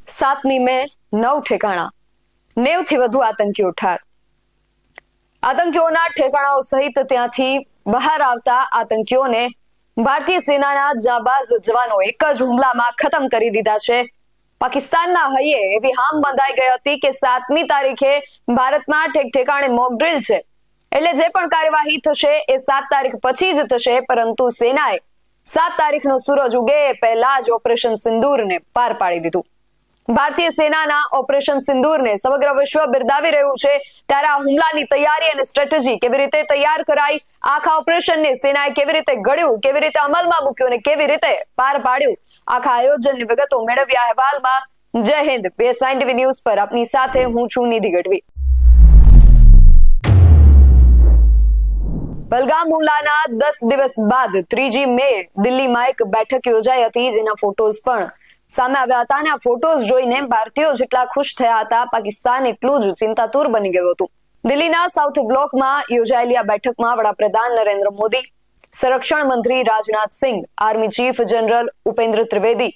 7મી મે 9 ઠેકાણા, 90 થી વધુ આતંકીઓ ઠાર. આતંકીઓના ઠેકાણાઓ સહિત ત્યાંથી બહાર આવતા આતંકીઓને ભારતીય સેનાના જાબાઝ જવાનો એક જ હુમલામાં ખતમ કરી દીધા છે. પાકિસ્તાનના હૈયે એવી હામ બંધાઈ ગઈ હતી કે 7મી તારીખે ભારતમાં ઠેક ઠેકાણે મોક ડ્રિલ છે, એટલે જે પણ કાર્યવાહી થશે એ 7 તારીખ પછી જ થશે. પરંતુ સેનાએ 7 તારીખનો સૂરજ ઉગે પહેલા જ ઓપરેશન સિંદૂરને પાર પાડી દીધું. ભારતીય સેનાના ઓપરેશન સિંદૂરને સમગ્ર વિશ્વ બિરદાવી રહ્યું છે. ત્યારે આ હુમલાની તૈયારી અને સ્ટ્રેટેજી કેવી રીતે તૈયાર કરાઈ, આખા ઓપરેશનને સેનાએ કેવી રીતે ઘડ્યું, કેવી રીતે અમલમાં મૂક્યું અને કેવી રીતે પાર પાડ્યું, આખા આયોજનની વિગતો મેળવ્યા અહેવાલમાં. જય હિન્દ. PSI TV ન્યૂઝ પર આપની સાથે હું છું નિધિ ગઢવી. પહલગામ હુમલાના 10 દિવસ બાદ 3જી મે દિલ્હીમાં એક બેઠક યોજાઈ હતી, જેના ફોટોઝ પણ સામે આવ્યા હતા અને આ ફોટોઝ જોઈને ભારતીયો જેટલા ખુશ થયા હતા, પાકિસ્તાન એટલું જ ચિંતાતુર બની ગયું હતું. દિલ્હીના સાઉથ બ્લોકમાં યોજાયેલી આ બેઠકમાં વડાપ્રધાન નરેન્દ્ર મોદી, સંરક્ષણ મંત્રી Rajnath Singh, army chief general Upendra Trivedi,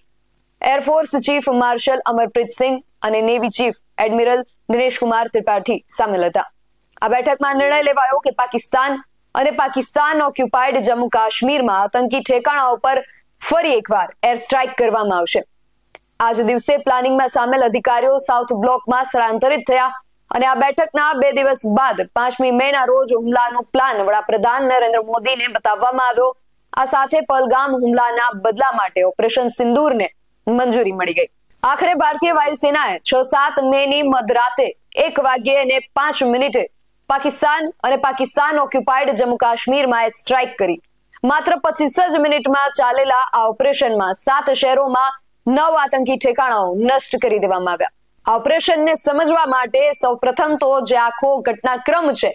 air force chief marshal Amarpreet Singh અને navy chief admiral Dinesh Kumar Tripathi સામેલ હતા. આ બેઠકમાં નિર્ણય લેવાયો કે પાકિસ્તાન અને પાકિસ્તાન ઓક્યુપાઈડ જમ્મુ કાશ્મીરમાં આતંકી ઠેકાણાઓ પર ફરી એકવાર એર સ્ટ્રાઇક કરવામાં આવશે. આજ દિવસે પ્લાનિંગમાં સામેલ અધિકારીઓ સાઉથ બ્લોકમાં સ્થળાંતરિત થયા અને આ બેઠકના 2 દિવસ બાદ 5મી મેના રોજ હુમલાનો પ્લાન વડાપ્રધાન નરેન્દ્ર મોદીને બતાવવામાં આવ્યો. આ સાથે પહલગામ હુમલાના બદલા માટે ઓપરેશન સિંદૂરને મંજૂરી મળી ગઈ. આખરે ભારતીય વાયુસેનાએ 6-7 મેની મધરાતે 1:05 પાકિસ્તાન અને પાકિસ્તાન ઓક્યુપાઈડ જમ્મુ કાશ્મીરમાં સ્ટ્રાઇક કરી. માત્ર 25 જ મિનિટમાં ચાલેલા આ ઓપરેશનમાં 7 શહેરોમાં 9 આતંકી ઠેકાણાઓ નષ્ટ કરી દેવામાં આવ્યા. આ ઓપરેશનને સમજવા માટે સૌપ્રથમ તો જે આખો ઘટનાક્રમ છે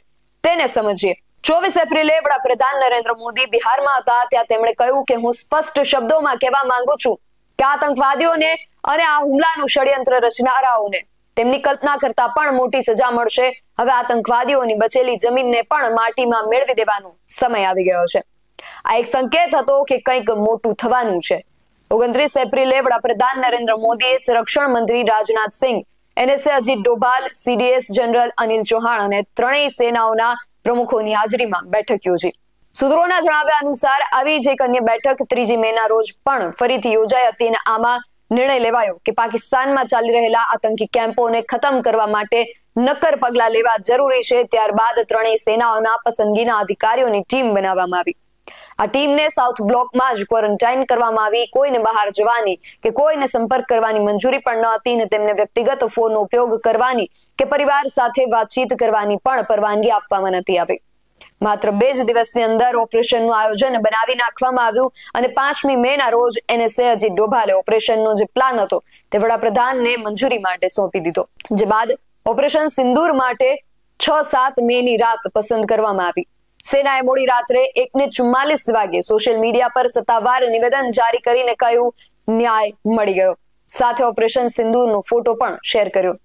તેને સમજીએ. 24 એપ્રિલે વડાપ્રધાન નરેન્દ્ર મોદી બિહારમાં હતા, ત્યાં તેમણે કહ્યું કે હું સ્પષ્ટ શબ્દોમાં કહેવા માંગુ છું કે આતંકવાદીઓને અને આ હુમલાનું ષડયંત્ર રચનારાઓને તેમની કલ્પના કરતા પણ મોટી સજા મળશે. હવે આતંકવાદીઓની બચેલી જમીનને પણ માટીમાં મેળવી દેવાનો સમય આવી ગયો છે. આ એક સંકેત હતો કે કંઈક મોટું થવાનું છે. 29 એપ્રિલે વડાપ્રધાન નરેન્દ્ર મોદીએ સંરક્ષણ મંત્રી રાજનાથ સિંહ, NSA Ajit Doval, CDS general Anil Chauhan અને ત્રણેય સેનાઓના પ્રમુખોની હાજરીમાં બેઠક યોજી. સૂત્રોના જણાવ્યા અનુસાર આવી જ એક અન્ય બેઠક 3જી મેના રોજ પણ ફરીથી યોજાઈ હતી અને આમાં નિર્ણય લેવાયો કે પાકિસ્તાનમાં ચાલી રહેલા આતંકી કેમ્પોને ખતમ કરવા માટે નક્કર પગલાં લેવા જરૂરી છે. ત્યારબાદ ત્રણેય સેનાઓના પસંદગીના અધિકારીઓની ટીમ બનાવવામાં આવી. આ ટીમને સાઉથ બ્લોકમાં જ ક્વોરન્ટાઇન કરવામાં આવી. કોઈને બહાર જવાની કે કોઈને સંપર્ક કરવાની મંજૂરી પણ ન હતી અને તેમને વ્યક્તિગત ફોનનો ઉપયોગ કરવાની કે પરિવાર સાથે વાતચીત કરવાની પણ પરવાનગી આપવામાં નથી આવી. માત્ર 2 જ દિવસની અંદર ઓપરેશનનું આયોજન બનાવી નાખવામાં આવ્યું અને 5મી મેના રોજ NSA અજીત ડોભાલે ઓપરેશનનો જે પ્લાન હતો તે વડાપ્રધાનને મંજૂરી માટે સોંપી દીધો. જે બાદ ઓપરેશન સિંદૂર માટે 6-7 મેની રાત પસંદ કરવામાં આવી. સેનાએ મોડી રાત્રે 1:44 વાગે સોશિયલ મીડિયા પર સત્તાવાર નિવેદન જારી કરીને કહ્યું ન્યાય મળી ગયો. સાથે ઓપરેશન સિંદૂરનો ફોટો પણ શેર કર્યો.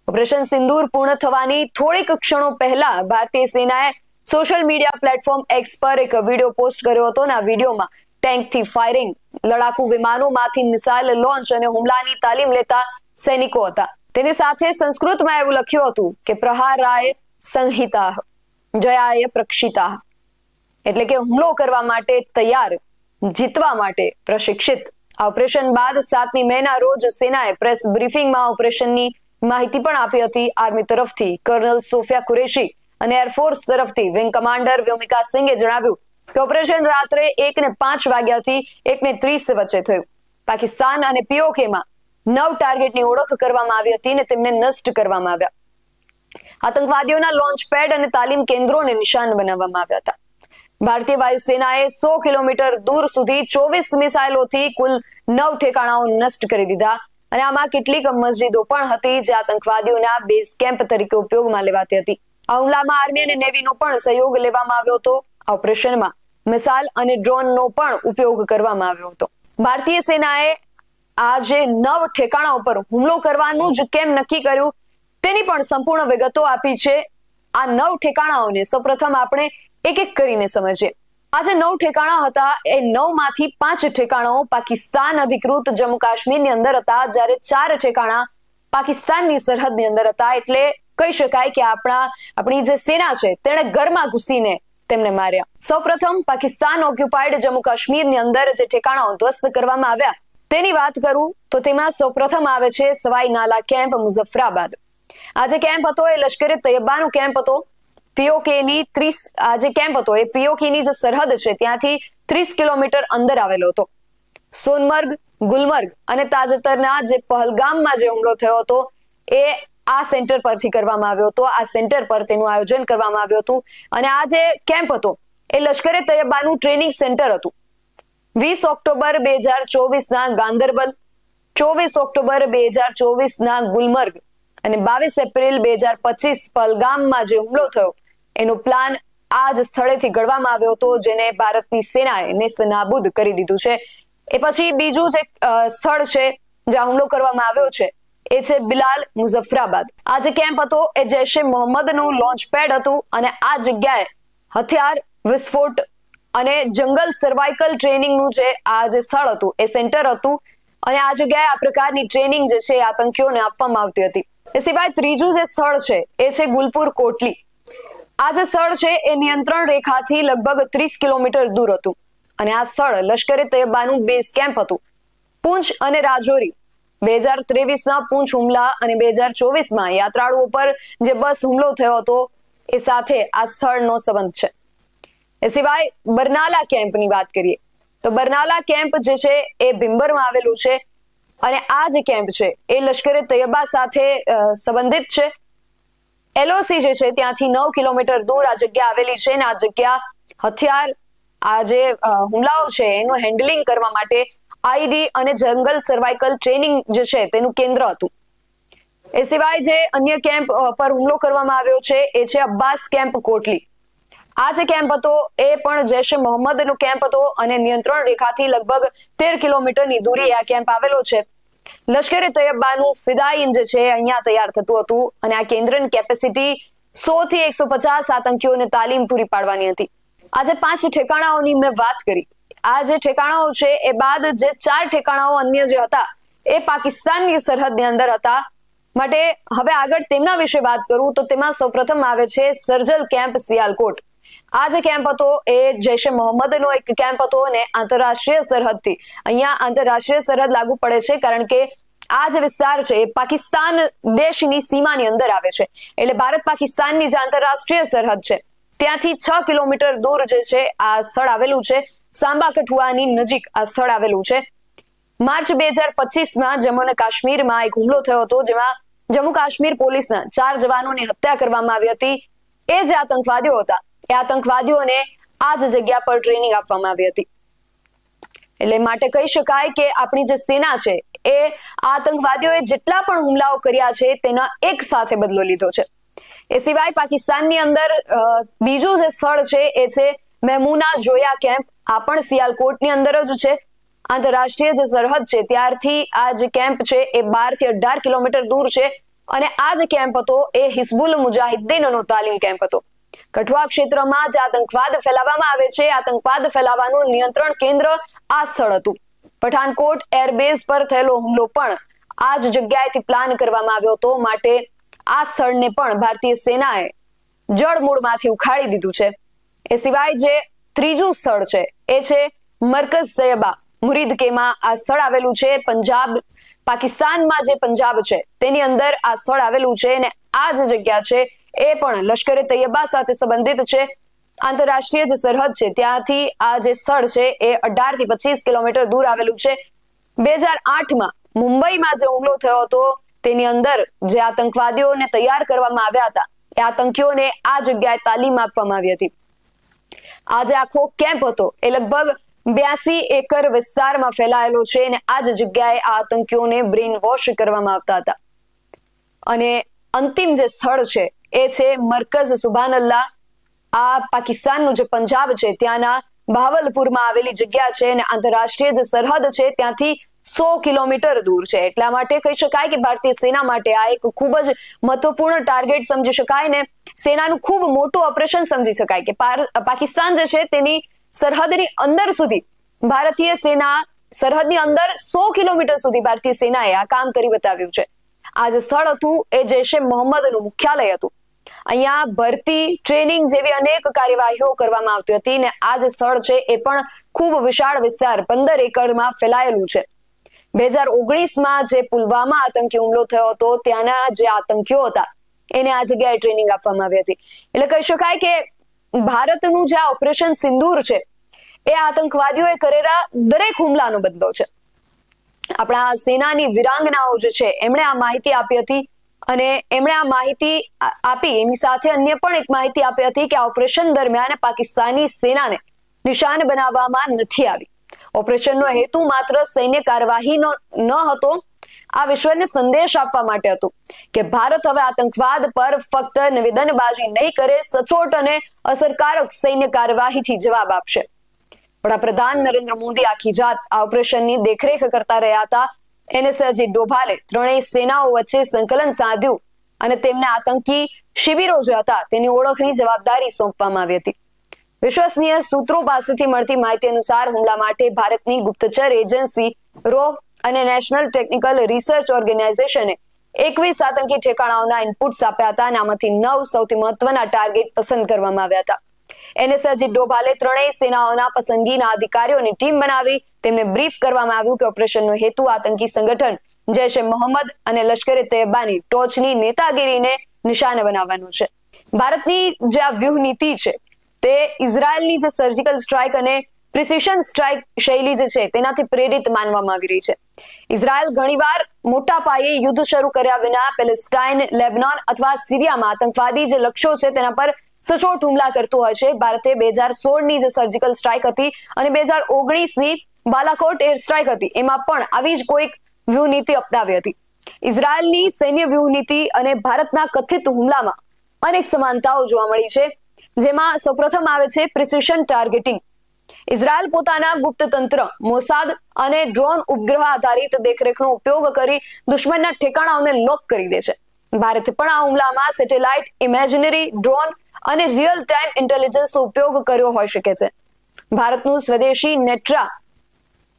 ઓપરેશન સિંદૂર પૂર્ણ થવાની થોડીક ક્ષણો પહેલા ભારતીય સેનાએ સોશિયલ મીડિયા પ્લેટફોર્મ X પર એક વિડીયો પોસ્ટ કર્યો હતો અને આ વિડીયોમાં ટેન્કથી ફાયરિંગ, લડાકુ વિમાનોમાંથી મિસાઇલ લોન્ચ અને હુમલાની તાલીમ લેતા સૈનિકો હતા. તેની સાથે સંસ્કૃતમાં એવું લખ્યું હતું કે પ્રહારાય સંહિતા જયાય પ્રક્ષિતા, એટલે કે હુમલો કરવા માટે તૈયાર, જીતવા માટે પ્રશિક્ષિત. આ ઓપરેશન બાદ 7મી મેના રોજ સેનાએ પ્રેસ બ્રીફિંગમાં ઓપરેશનની માહિતી પણ આપી હતી. આર્મી તરફથી કર્નલ સોફિયા કુરેશી અને એરફોર્સ તરફથી વિંગ કમાન્ડર વ્યોમિકા સિંઘે જણાવ્યું કે ઓપરેશન રાત્રે 1:05 વાગ્યાથી 1:30 વચ્ચે થયું. પાકિસ્તાન અને POKમાં 9 ટાર્ગેટની ઓળખ કરવામાં આવી હતી અને તેમને નષ્ટ કરવામાં આવ્યા. આતંકવાદીઓના લોન્ચ પેડ અને તાલીમ કેન્દ્રોને નિશાન બનાવવામાં આવ્યા હતા. ભારતીય વાયુસેનાએ 100 કિલોમીટર દૂર સુધી 24 મિસાઇલોથી કુલ 9 ઠેકાણાઓ નષ્ટ કરી દીધા અને આમાં કેટલીક મસ્જિદો પણ હતી જે આતંકવાદીઓના બેઝ કેમ્પ તરીકે ઉપયોગમાં લેવાતી હતી. આ હુમલામાં આર્મી અને નેવીનો પણ સહયોગ લેવામાં આવ્યો હતો. આ ઓપરેશનમાં મિસાઇલ અને ડ્રોનનો પણ ઉપયોગ કરવામાં આવ્યો હતો. ભારતીય સેનાએ આ જે 9 ઠેકાણાઓ પર હુમલો કરવાનું જ કેમ નક્કી કર્યું તેની પણ સંપૂર્ણ વિગતો આપી છે. આ 9 ઠેકાણાઓને સૌપ્રથમ આપણે એક એક કરીને સમજીએ. આજે 9 ઠેકાણા હતા, એ 9 માંથી 5 ઠેકાણાઓ પાકિસ્તાન અધિકૃત જમ્મુ કાશ્મીરની અંદર હતા, જ્યારે 4 ઠેકાણા પાકિસ્તાનની સરહદની અંદર હતા. એટલે કહી શકાય કે આપણી જે સેના છે તેણે ઘરમાં ઘૂસીને તેમને માર્યા. સૌપ્રથમ પાકિસ્તાન ઓક્યુપાઈડ જમ્મુ કાશ્મીરની અંદર જે ઠેકાણાઓ ધ્વસ્ત કરવામાં આવ્યા તેની વાત કરું તો તેમાં સૌપ્રથમ આવે છે સવાઈ નાલા કેમ્પ, મુઝફ્ફરાબાદ. આ જે કેમ્પ હતો એ લશ્કરે તૈયબાનો કેમ્પ હતો. પીઓકેની 30 આ જે કેમ્પ હતો એ પીઓકેની જે સરહદ છે ત્યાંથી 30 કિલોમીટર અંદર આવેલો હતો. સોનમર્ગ, ગુલમર્ગ અને તાજેતરના જે પહલગામમાં જે હુમલો થયો હતો એ આ સેન્ટર પરથી કરવામાં આવ્યો હતો. આ સેન્ટર પર તેનું આયોજન કરવામાં આવ્યું હતું. અને આ જે કેમ્પ હતો એ લશ્કરે તૈયબાનું ટ્રેનિંગ સેન્ટર હતું. 20 ઓક્ટોબર 2024 ના ગાંદરબલ, 24 ઓક્ટોબર 2024 ના ગુલમર્ગ અને 22 એપ્રિલ 2025 પહલગામમાં જે હુમલો થયો એનો પ્લાન આ જ સ્થળેથી ઘડવામાં આવ્યો હતો, જેને ભારતની સેનાએ નેસ્તનાબૂદ કરી દીધું છે. એ પછી બીજું જે સ્થળ છે જ્યાં હુમલો કરવામાં આવ્યો છે એ છે બિલાલ, મુઝફ્ફરાબાદ. આ જે કેમ્પ હતો એ જૈશે મોહમ્મદનું લોન્ચ પેડ હતું અને આ જગ્યાએ હથિયાર, વિસ્ફોટ અને જંગલ સર્વાઇકલ ટ્રેનિંગનું જે આ જે સ્થળ હતું એ સેન્ટર હતું. અને આ જગ્યાએ આ પ્રકારની ટ્રેનિંગ જે છે આતંકીઓને આપવામાં આવતી હતી. એ સિવાય ત્રીજું જે સ્થળ છે એ છે ગુલપુર કોટલી. આ જે સ્થળ છે એ નિયંત્રણ રેખાથી લગભગ 30 કિલોમીટર દૂર હતું અને આ સ્થળ લશ્કરે તૈયબાનું બેઝ કેમ્પ હતું. પૂંછ અને રાજૌરી 2023 પૂંછ હુમલા અને 2024 યાત્રાળુઓ પર જે બસ હુમલો થયો હતો એ સાથે આ સ્થળનો સંબંધ છે. એ સિવાય બરનાલા કેમ્પની વાત કરીએ તો બરનાલા કેમ્પ જે છે એ ભીંબરમાં આવેલું છે અને આ જે કેમ્પ છે એ લશ્કરે તૈયબા સાથે સંબંધિત છે. એલઓસી જે છે ત્યાંથી 9 કિલોમીટર દૂર આ જગ્યા આવેલી છે અને આ જગ્યા હથિયાર, આ જે હુમલાઓ છે એનું હેન્ડલિંગ કરવા માટે આઈડી અને જંગલ સર્વાઇકલ ટ્રેનિંગ જે છે તેનું કેન્દ્ર હતું. એ સિવાય જે અન્ય કેમ્પ પર હુમલો કરવામાં આવ્યો છે એ છે અબ્બાસ કેમ્પ કોટલી. આ જે કેમ્પ હતો એ પણ જૈશે મોહમ્મદનો કેમ્પ હતો અને નિયંત્રણ રેખાથી લગભગ 13 કિલોમીટરની દૂરીએ આ કેમ્પ આવેલો છે. લશ્કરે તૈયબાનું ફિદાઈન જે છે અહીંયા તૈયાર થતું હતું અને આ કેન્દ્રની કેપેસિટી 100 થી 150 આતંકીઓને તાલીમ પૂરી પાડવાની હતી. આજે 5 ઠેકાણાઓની મેં વાત કરી. આ જે ઠેકાણાઓ છે એ બાદ જે 4 ઠેકાણાઓ અન્ય જે હતા એ પાકિસ્તાનની સરહદની અંદર હતા. માટે હવે આગળ તેમના વિશે વાત કરું તો તેમાં સૌપ્રથમ આવે છે સરજલ કેમ્પ, સિયાલકોટ. આ જે કેમ્પ હતો એ જૈશે મોહમ્મદનો એક કેમ્પ હતો અને આંતરરાષ્ટ્રીય સરહદથી અહીંયા આંતરરાષ્ટ્રીય સરહદ લાગુ પડે છે કારણ કે આ જે વિસ્તાર છે એ પાકિસ્તાન દેશની સીમાની અંદર આવે છે. એટલે ભારત પાકિસ્તાનની જે આંતરરાષ્ટ્રીય સરહદ છે ત્યાંથી 6 કિલોમીટર દૂર જે છે આ સ્થળ આવેલું છે. સાંબા કઠુઆની નજીક આ સ્થળ આવેલું છે. માર્ચ 2025 જમ્મુ અને કાશ્મીરમાં એક હુમલો થયો હતો જેમાં જમ્મુ કાશ્મીર પોલીસના 4 જવાનોની હત્યા કરવામાં આવી હતી. એ જે આતંકવાદીઓ હતા એ આતંકવાદીઓને આ જ જગ્યા પર ટ્રેનિંગ આપવામાં આવી હતી. એટલે માટે કહી શકાય કે આપણી જે સેના છે એ આતંકવાદીઓએ જેટલા પણ હુમલાઓ કર્યા છે તેના એક સાથે બદલો લીધો છે. એ સિવાય પાકિસ્તાનની અંદર બીજું જે સ્થળ છે એ છે મેમૂના જોયા કેમ્પ. આ પણ સિયાલકોટની અંદર જ છે. આંતરરાષ્ટ્રીય જે સરહદ છે ત્યારથી આ જે કેમ્પ છે એ 12 થી 18 કિલોમીટર દૂર છે અને આ જે કેમ્પ હતો એ હિઝબુલ મુજાહિદ્દીનનો તાલીમ કેમ્પ હતો. કઠુઆ ક્ષેત્રમાં જે આતંકવાદ ફેલાવવામાં આવે છે, આતંકવાદ ફેલાવવાનું નિયંત્રણ કેન્દ્ર આ સ્થળ હતું. પઠાનકોટ એરબેઝ પર થયેલો હુમલો પણ આ જ જગ્યાએથી પ્લાન કરવામાં આવ્યો હતો. માટે આ સ્થળને પણ ભારતીય સેનાએ જળમૂળમાંથી ઉખાડી દીધું છે. એ સિવાય જે ત્રીજું સ્થળ છે એ છે મરકઝ તૈયબા, મુરીદ કેમાં આ સ્થળ આવેલું છે. પંજાબ, પાકિસ્તાનમાં જે પંજાબ છે તેની અંદર આ સ્થળ આવેલું છે અને આ જે જગ્યા છે એ પણ લશ્કરે તૈયબા સાથે સંબંધિત છે. આંતરરાષ્ટ્રીય જે સરહદ છે ત્યાંથી આ જે સ્થળ છે એ 18 થી 25 કિલોમીટર દૂર આવેલું છે. 2008 મુંબઈમાં જે હુમલો થયો હતો તેની અંદર જે આતંકવાદીઓને તૈયાર કરવામાં આવ્યા હતા એ આતંકીઓને આ જગ્યાએ તાલીમ આપવામાં આવી હતી. આ જે આખો કેમ્પ હતો એ લગભગ 82 એકર વિસ્તારમાં ફેલાયેલો છે અને આ જ જગ્યાએ આ આતંકીઓને બ્રેઇન વોશ કરવામાં આવતા હતા. અને અંતિમ જે સ્થળ છે એ છે મરકઝ સુભાનલ્લાહ. આ પાકિસ્તાનનું જે પંજાબ છે ત્યાંના બહાવલપુરમાં આવેલી જગ્યા છે અને આંતરરાષ્ટ્રીય જે સરહદ છે ત્યાંથી 100 કિલોમીટર દૂર છે. એટલા માટે કહી શકાય કે ભારતીય સેના માટે આ એક ખૂબ જ મહત્વપૂર્ણ ટાર્ગેટ સમજી શકાય ને સેનાનું ખૂબ મોટું ઓપરેશન સમજી શકાય કે પાકિસ્તાન જે છે તેની સરહદની અંદર સુધી ભારતીય સેના સરહદની અંદર 100 કિલોમીટર સુધી ભારતીય સેનાએ આ કામ કરી બતાવ્યું છે. આ જે સ્થળ હતું એ જૈશે મોહમ્મદનું મુખ્યાલય હતું. અહીંયા ભરતી, ટ્રેનિંગ જેવી અનેક કાર્યવાહીઓ કરવામાં આવતી હતી અને આ જે સ્થળ છે એ પણ ખૂબ વિશાળ વિસ્તાર 15 એકરમાં ફેલાયેલું છે. 2019માં જે પુલવામા આતંકી હુમલો થયો હતો ત્યાંના જે આતંકીઓ હતા એને આ જગ્યાએ ટ્રેનિંગ આપવામાં આવી હતી. એટલે કહી શકાય કે ભારતનું જે ઓપરેશન સિંદૂર છે એ આતંકવાદીઓએ કરેલા દરેક હુમલાનો બદલો છે. આપણા સેનાની વીરાંગનાઓ જે છે એમણે આ માહિતી આપી હતી અને એમણે આ માહિતી આપી એની સાથે અન્ય પણ એક માહિતી આપી હતી કે આ ઓપરેશન દરમિયાન પાકિસ્તાની સેનાને નિશાન બનાવવામાં નથી આવી. ઓપરેશનનો હેતુ માત્ર સૈન્ય કાર્યવાહીનો ન હતો, આ વિશ્વને સંદેશ આપવા માટે હતું કે ભારત હવે આતંકવાદ પર ફક્ત નિવેદનબાજી નહીં કરે, સચોટ અને અસરકારક સૈન્ય કાર્યવાહીથી જવાબ આપશે. વડાપ્રધાન નરેન્દ્ર મોદી આખી રાત આ ઓપરેશનની દેખરેખ કરતા રહ્યા હતા. NSA અજીત ડોભાલે ત્રણેય સેનાઓ વચ્ચે સંકલન સાધ્યું અને તેમને આતંકી શિબિરો જે હતા તેની ઓળખની જવાબદારી સોંપવામાં આવી હતી. વિશ્વસનીય સૂત્રો પાસેથી મળતી માહિતી અનુસાર હુમલા માટે ભારતની ગુપ્તચર એજન્સી રો અને નેશનલ ટેકનિકલ રિસર્ચ ઓર્ગેનાઇઝેશને 21 આતંકી ઠેકાણાઓના ઇનપુટ્સ આપ્યા હતા અને આમાંથી 9 સૌથી મહત્વના ટાર્ગેટ પસંદ કરવામાં આવ્યા હતા. NSA અજીત ડોભાલે ત્રણેય સેનાઓના પસંદગીના અધિકારીઓની ટીમ બનાવી તેમને બ્રીફ કરવામાં આવ્યું કે ઓપરેશનનો હેતુ આતંકી સંગઠન જૈશે મોહમ્મદ અને લશ્કરે તૈયબાની ટોચની નેતાગીરીને નિશાને બનાવવાનો છે. ભારતની જે આ વ્યૂહ નીતિ છે તે ઇઝરાયલની જે સર્જિકલ સ્ટ્રાઇક અને પ્રિસિશન સ્ટ્રાઇક શૈલી જે છે તેનાથી પ્રેરિત માનવામાં આવી રહી છે. ઇઝરાયલ ઘણીવાર મોટા પાયે યુદ્ધ શરૂ કર્યા વિના પેલેસ્ટાઇન, લેબનોન અથવા સિરિયામાં આતંકવાદી જે લક્ષ્યો છે તેના પર સચોટ હુમલા કરતું હોય છે. ભારતે 2016ની જે સર્જિકલ સ્ટ્રાઇક હતી અને 2019ની બાલાકોટ એર સ્ટ્રાઇક હતી એમાં પણ આવી જ કોઈક વ્યૂહ નીતિ અપનાવી હતી. ઇઝરાયલની સૈન્ય વ્યૂહ નીતિ અને ભારતના કથિત હુમલામાં અનેક સમાનતાઓ જોવા મળી છે, જેમાં સૌપ્રથમ આવે છે પ્રિસિશન ટાર્ગેટિંગ. ઇઝરાયલ પોતાના ગુપ્ત તંત્ર, મોસાદ અને ડ્રોન ઉપગ્રહ આધારિત દેખરેખનો ઉપયોગ કરી દુશ્મનના ઠેકાણાઓને લોક કરી દે છે. ભારતે પણ આ હુમલામાં સેટેલાઇટ ઇમેજનરી, ડ્રોન અને રિયલ ટાઈમ ઇન્ટેલિજન્સનો ઉપયોગ કર્યો હોઈ શકે છે. ભારતનું સ્વદેશી નેટ્રા,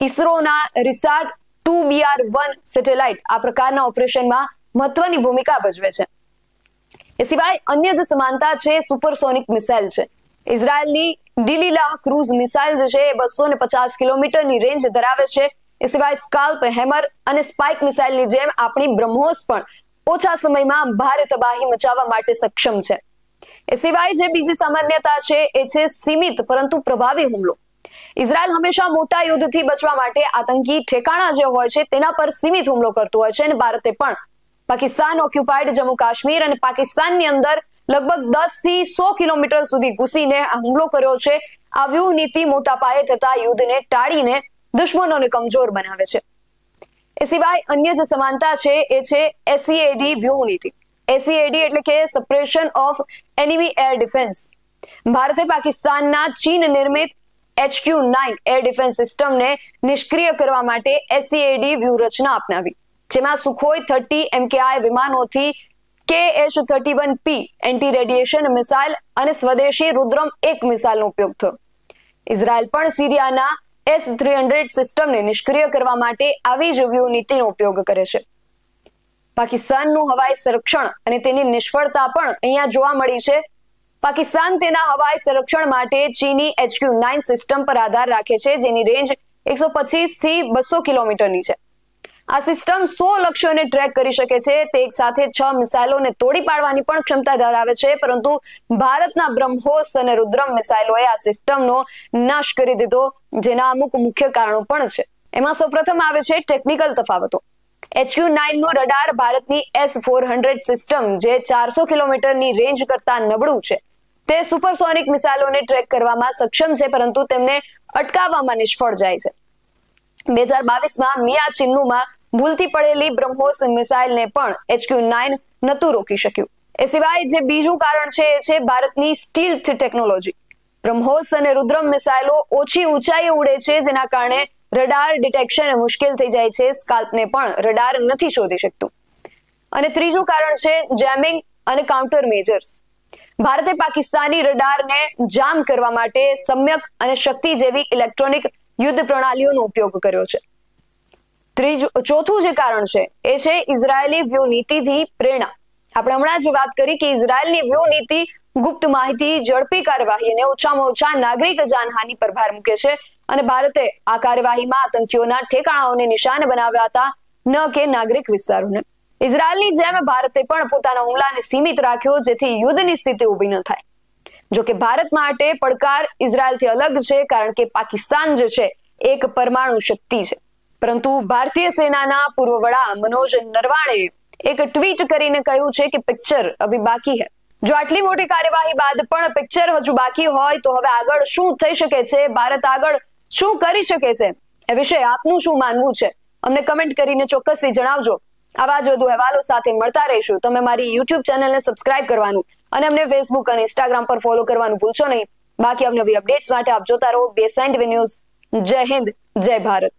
ઇસરોના રિસાટ 2BR-1 સેટેલાઇટ આ પ્રકારના ઓપરેશનમાં મહત્વની ભૂમિકા ભજવે છે. એ સિવાય અન્ય જે સમાનતા છે સુપરસોનિક મિસાઇલ છે. ઇઝરાયલની ડીલીલા ક્રૂઝ મિસાઇલ જે છે એ 250 કિલોમીટરની રેન્જ ધરાવે છે. એ સિવાય સ્કાલ્પ, હેમર અને સ્પાઇક મિસાઇલની જેમ આપણી બ્રહ્મોસ પણ ઓછા સમયમાં ભારે તબાહી મચાવવા માટે સક્ષમ છે. એ સિવાય જે બીજી સામાન્યતા છે એ છે સીમિત પરંતુ પ્રભાવી હુમલો. ઇઝરાયલ હંમેશા મોટા યુદ્ધથી બચવા માટે આતંકી ઠેકાણા જે હોય છે તેના પર સીમિત હુમલો કરતું હોય છે અને ભારતે પણ પાકિસ્તાન ઓક્યુપાઈડ જમ્મુ કાશ્મીર અને પાકિસ્તાનની અંદર લગભગ 10 થી 100 કિલોમીટર સુધી ઘૂસીને હુમલો કર્યો છે. આ વ્યૂહ નીતિ મોટા પાયે થતા યુદ્ધને ટાળીને દુશ્મનોને કમજોર બનાવે છે. એ સિવાય અન્ય જે સમાનતા છે એ છે SEAD વ્યૂહ નીતિ. SEAD એટલે કે suppression of enemy air defence. ભારતે પાકિસ્તાનના ચીન નિર્મિત HQ-9 એર ડિફેન્સ સિસ્ટમને નિષ્ક્રિય કરવા માટે SEAD વ્યૂહરચના અપનાવી, જેમાં Sukhoi 30 MKI વિમાનોથી KH-31P anti radiation missile અને સ્વદેશી રુદ્રમ 1 મિસાઇલનો ઉપયોગ થયો. ઇઝરાયલ પણ સિરિયાના S-300 સિસ્ટમને નિષ્ક્રિય કરવા માટે આવી જ વ્યૂહ નીતિનો ઉપયોગ કરે છે. પાકિસ્તાનનું હવાઈ સંરક્ષણ અને તેની નિષ્ફળતા પણ અહીંયા જોવા મળી છે. પાકિસ્તાન તેના હવાઈ સંરક્ષણ માટે ચીની HQ-9 સિસ્ટમ પર આધાર રાખે છે, જેની રેન્જ 125 થી 200 કિલોમીટરની છે. આ સિસ્ટમ 100 લક્ષ્યોને ટ્રેક કરી શકે છે. તે એક સાથે 6 મિસાઇલોને તોડી પાડવાની પણ ક્ષમતા ધરાવે છે, પરંતુ ભારતના બ્રહ્મોસ અને રુદ્રમ મિસાઇલોએ આ સિસ્ટમનો નાશ કરી દીધો, જેના અમુક મુખ્ય કારણો પણ છે. એમાં સૌપ્રથમ આવે છે ટેકનિકલ તફાવતો. HQ-9 નું રડાર ભારતની S-400 સિસ્ટમ જે 400 કિલોમીટરની રેન્જ કરતા નબળું છે. તે સુપરસોનિક મિસાઇલોને ટ્રેક કરવામાં સક્ષમ છે, પરંતુ તેમને અટકાવવામાં નિષ્ફળ જાય છે. 2022માં મિયાચિન્નુમાં ભૂલથી પડેલી બ્રહ્મોસ મિસાઇલને પણ HQ-9 નતું રોકી શક્યું. એ સિવાય જે બીજું કારણ છે એ છે ભારતની સ્ટીલ્થ ટેકનોલોજી. બ્રહ્મોસ અને રુદ્રમ મિસાઇલો ઓછી ઊંચાઈએ ઉડે છે, જેના કારણે રડાર ડિટેક્શન મુશ્કેલ થઈ જાય છે. સ્કાલ્પને પણ રડાર નથી શોધી શકતું. અને ત્રીજું કારણ છે જેમિંગ અને કાઉન્ટર મેજર્સ. ભારતે પાકિસ્તાની રડારને જામ કરવા માટે સમ્યક અને શક્તિ જેવી ઇલેક્ટ્રોનિક યુદ્ધ પ્રણાલીઓનો ઉપયોગ કર્યો છે. ચોથું જે કારણ છે એ છે ઇઝરાયેલી વ્યૂહ નીતિથી પ્રેરણા. આપણે હમણાં જ વાત કરી કે ઇઝરાયેલની વ્યૂહ નીતિ ગુપ્ત માહિતી, ઝડપી કાર્યવાહી અને ઓછામાં ઓછા નાગરિક જાનહાનિ પર ભાર મૂકે છે અને ભારતે આ કાર્યવાહીમાં આતંકીઓના ઠેકાણાઓને નિશાન બનાવ્યા હતા, ન કે નાગરિક વિસ્તારોને. ઇઝરાયેલની જેમ ભારતે પણ પોતાના હુમલાને સીમિત રાખ્યો જેથી યુદ્ધની સ્થિતિ ઊભી ન થાય. જો કે ભારત માટે પડકાર ઇઝરાયેલથી અલગ છે કારણ કે પાકિસ્તાન જે છે એક પરમાણુ શક્તિ છે. પરંતુ ભારતીય સેનાના પૂર્વ વડા મનોજ નરવાણે એક ટ્વીટ કરીને કહ્યું છે કે પિક્ચર અભી બાકી है. જો આટલી મોટી કાર્યવાહી બાદ પણ પિક્ચર હજુ બાકી હોય તો હવે આગળ શું થઈ શકે છે, ભારત આગળ શું કરી શકે છે, એ વિશે આપનું શું માનવું છે અમને કમેન્ટ કરીને ચોક્કસથી જણાવજો. આવા જ વધુ અહેવાલો સાથે મળતા રહીશું. તમે મારી YouTube ચેનલને સબસ્ક્રાઇબ કરવાનું અને અમને Facebook અને Instagram પર ફોલો કરવાનું ભૂલશો નહીં. બાકી અવનવી અપડેટ્સ માટે આપ જોતા રહો BSN TV ન્યૂઝ. જય હિન્દ, જય ભારત.